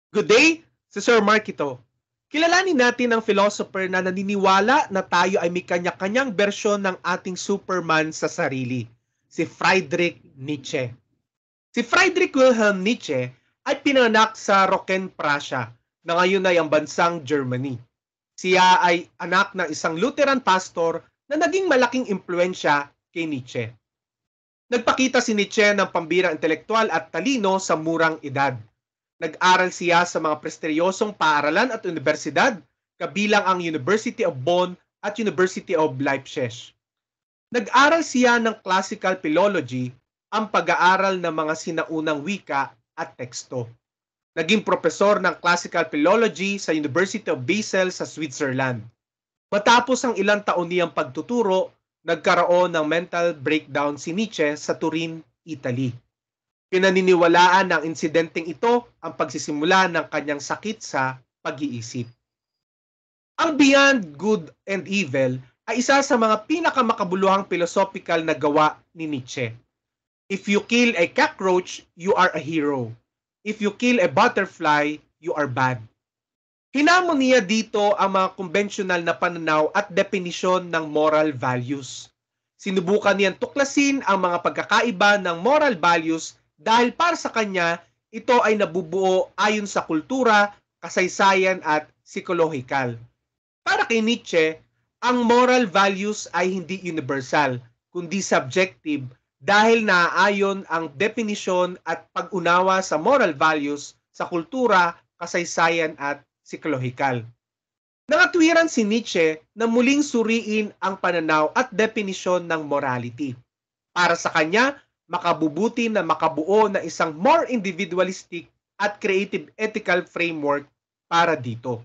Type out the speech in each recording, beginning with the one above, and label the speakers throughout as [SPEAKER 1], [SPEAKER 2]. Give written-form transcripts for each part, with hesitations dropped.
[SPEAKER 1] Good day, si Sir Mark ito. Kilalanin natin ang philosopher na naniniwala na tayo ay may kanya-kanyang bersyon ng ating Superman sa sarili, si Friedrich Nietzsche. Si Friedrich Wilhelm Nietzsche ay pinanganak sa Rocken, Prussia, na ngayon ay ang bansang Germany. Siya ay anak ng isang Lutheran pastor na naging malaking impluensya kay Nietzsche. Nagpakita si Nietzsche ng pambirang intelektual at talino sa murang edad. Nag-aral siya sa mga prestiyosong paaralan at universidad, kabilang ang University of Bonn at University of Leipzig. Nag-aral siya ng classical philology, ang pag-aaral ng mga sinaunang wika at teksto. Naging profesor ng classical philology sa University of Basel sa Switzerland. Matapos ang ilang taon niyang pagtuturo, nagkaroon ng mental breakdown si Nietzsche sa Turin, Italy. Pinaniniwalaan ng insidenteng ito ang pagsisimula ng kanyang sakit sa pag-iisip. Ang Beyond Good and Evil ay isa sa mga pinakamakabuluhang philosophical na gawa ni Nietzsche. If you kill a cockroach, you are a hero. If you kill a butterfly, you are bad. Hinamon niya dito ang mga konbensyonal na pananaw at definisyon ng moral values. Sinubukan niyang tuklasin ang mga pagkakaiba ng moral values dahil para sa kanya, ito ay nabubuo ayon sa kultura, kasaysayan at psikolohikal. Para kay Nietzsche, ang moral values ay hindi universal, kundi subjective dahil naaayon ang definisyon at pag-unawa sa moral values sa kultura, kasaysayan at psikolohikal. Nangatwiran si Nietzsche na muling suriin ang pananaw at definisyon ng morality. Para sa kanya, makabubuti na makabuo na isang more individualistic at creative ethical framework para dito.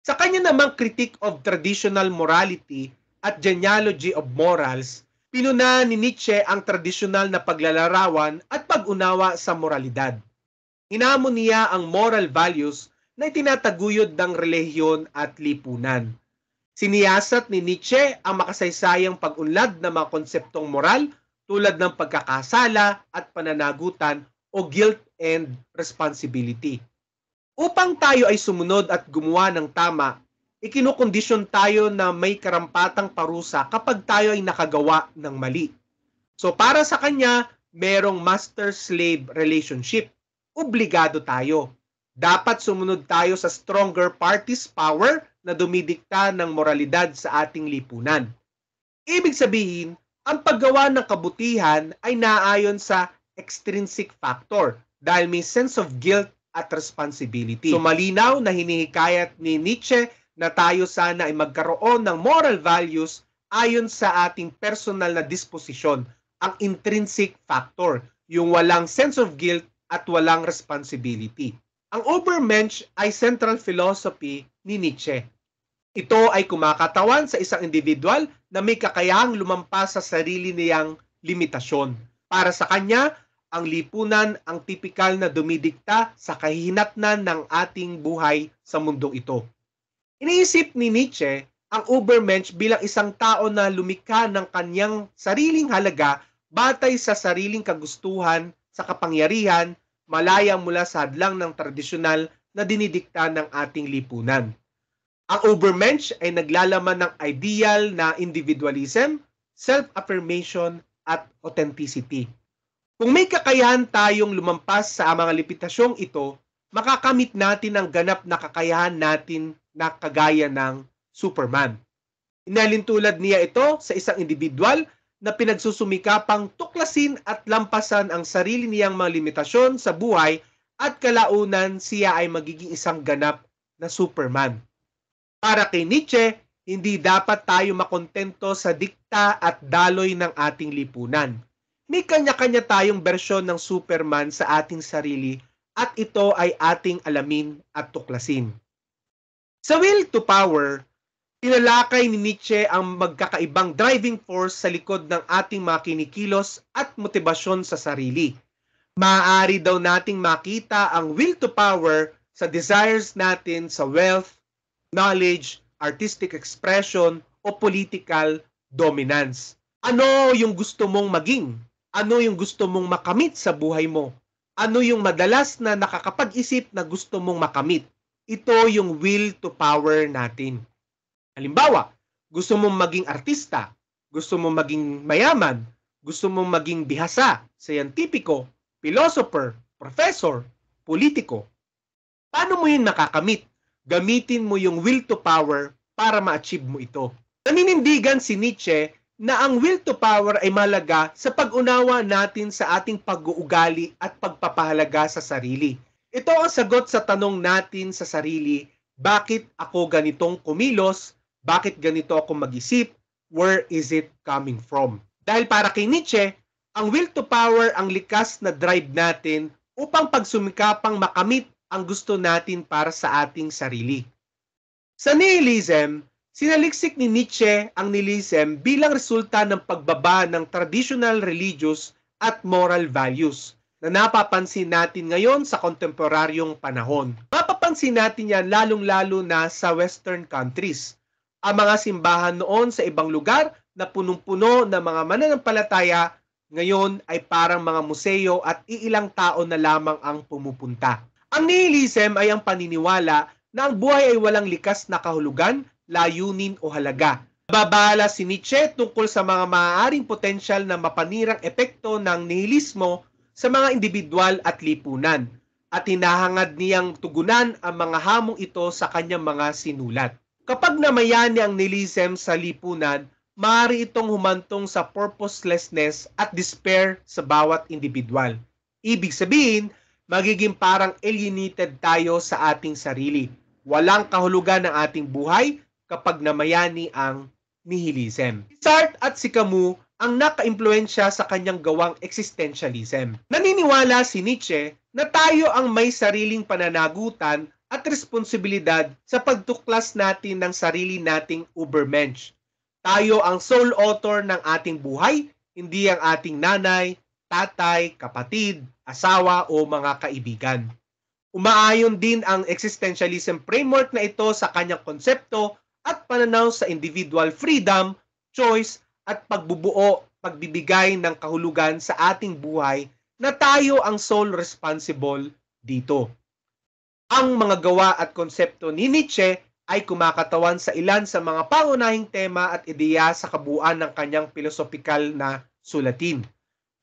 [SPEAKER 1] Sa kanya namang critique of traditional morality at genealogy of morals, pinuna ni Nietzsche ang tradisyonal na paglalarawan at pag-unawa sa moralidad. Hinamon niya ang moral values na itinataguyod ng relihiyon at lipunan. Siniyasat ni Nietzsche ang makasaysayang pag-unlad ng mga konseptong moral tulad ng pagkakasala at pananagutan o guilt and responsibility. Upang tayo ay sumunod at gumawa ng tama, ikinukondisyon tayo na may karampatang parusa kapag tayo ay nakagawa ng mali. So para sa kanya, merong master-slave relationship. Obligado tayo. Dapat sumunod tayo sa stronger party's power na dumidikta ng moralidad sa ating lipunan. Ibig sabihin, ang paggawa ng kabutihan ay naayon sa extrinsic factor dahil may sense of guilt at responsibility. So malinaw na hinihikayat ni Nietzsche na tayo sana ay magkaroon ng moral values ayon sa ating personal na disposisyon, ang intrinsic factor, yung walang sense of guilt at walang responsibility. Ang Übermensch ay central philosophy ni Nietzsche. Ito ay kumakatawan sa isang individual na may kakayahang lumampas sa sarili niyang limitasyon. Para sa kanya, ang lipunan ang tipikal na dumidikta sa kahihinatnan ng ating buhay sa mundong ito. Iniisip ni Nietzsche ang Übermensch bilang isang tao na lumikha ng kanyang sariling halaga batay sa sariling kagustuhan, sa kapangyarihan, malaya mula sa hadlang ng tradisyonal na dinidikta ng ating lipunan. Ang Übermensch ay naglalaman ng ideal na individualism, self-affirmation at authenticity. Kung may kakayahan tayong lumampas sa mga limitasyong ito, makakamit natin ang ganap na kakayahan natin na kagaya ng Superman. Inalintulad niya ito sa isang individual na pinagsusumikapang tuklasin at lampasan ang sarili niyang mga limitasyon sa buhay at kalaunan siya ay magiging isang ganap na Superman. Para kay Nietzsche, hindi dapat tayo makontento sa dikta at daloy ng ating lipunan. May kanya-kanya tayong bersyon ng Superman sa ating sarili at ito ay ating alamin at tuklasin. Sa Will to Power, tinalakay ni Nietzsche ang magkakaibang driving force sa likod ng ating mga kinikilos at motibasyon sa sarili. Maaari daw nating makita ang will to power sa desires natin sa wealth, knowledge, artistic expression o political dominance. Ano yung gusto mong maging? Ano yung gusto mong makamit sa buhay mo? Ano yung madalas na nakakapag-isip na gusto mong makamit? Ito yung will to power natin. Halimbawa, gusto mong maging artista, gusto mong maging mayaman, gusto mong maging bihasa, scientifico, philosopher, professor, politiko. Paano mo yun nakakamit? Gamitin mo yung will to power para ma-achieve mo ito. Naninindigan si Nietzsche na ang will to power ay malaga sa pag-unawa natin sa ating pag-uugali at pagpapahalaga sa sarili. Ito ang sagot sa tanong natin sa sarili, bakit ako ganitong kumilos? Bakit ganito ako mag-isip? Where is it coming from? Dahil para kay Nietzsche, ang will to power ang likas na drive natin upang pagsumikapang makamit ang gusto natin para sa ating sarili. Sa nihilism, sinaliksik ni Nietzsche ang nihilism bilang resulta ng pagbaba ng traditional religious at moral values na napapansin natin ngayon sa kontemporaryong panahon. Mapapansin natin yan lalong-lalo na sa Western countries. Ang mga simbahan noon sa ibang lugar na punong-puno ng mga mananampalataya ngayon ay parang mga museo at iilang tao na lamang ang pumupunta. Ang nihilism ay ang paniniwala na ang buhay ay walang likas na kahulugan, layunin o halaga. Babala si Nietzsche tungkol sa mga maaaring potensyal na mapanirang epekto ng nihilismo sa mga individual at lipunan at hinahangad niyang tugunan ang mga hamong ito sa kanyang mga sinulat. Kapag namayani ang nihilism sa lipunan, maaari itong humantong sa purposelessness at despair sa bawat individual. Ibig sabihin, magiging parang alienated tayo sa ating sarili. Walang kahulugan ng ating buhay kapag namayani ang nihilism. Si Sartre at si Camus ang nakaimpluwensya sa kanyang gawang existentialism. Naniniwala si Nietzsche na tayo ang may sariling pananagutan at responsibilidad sa pagtuklas natin ng sarili nating Übermensch. Tayo ang sole author ng ating buhay, hindi ang ating nanay, tatay, kapatid, asawa o mga kaibigan. Umaayon din ang existentialism framework na ito sa kanyang konsepto at pananaw sa individual freedom, choice at pagbubuo, pagbibigay ng kahulugan sa ating buhay na tayo ang sole responsible dito. Ang mga gawa at konsepto ni Nietzsche ay kumakatawan sa ilan sa mga pangunahing tema at ideya sa kabuuan ng kanyang pilosopikal na sulatin.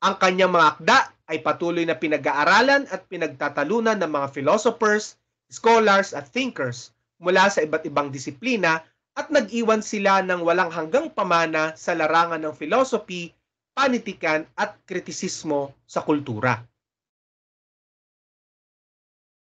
[SPEAKER 1] Ang kanyang mga akda ay patuloy na pinag-aaralan at pinagtatalunan ng mga philosophers, scholars at thinkers mula sa iba't ibang disiplina at nag-iwan sila ng walang hanggang pamana sa larangan ng philosophy, panitikan at kritisismo sa kultura.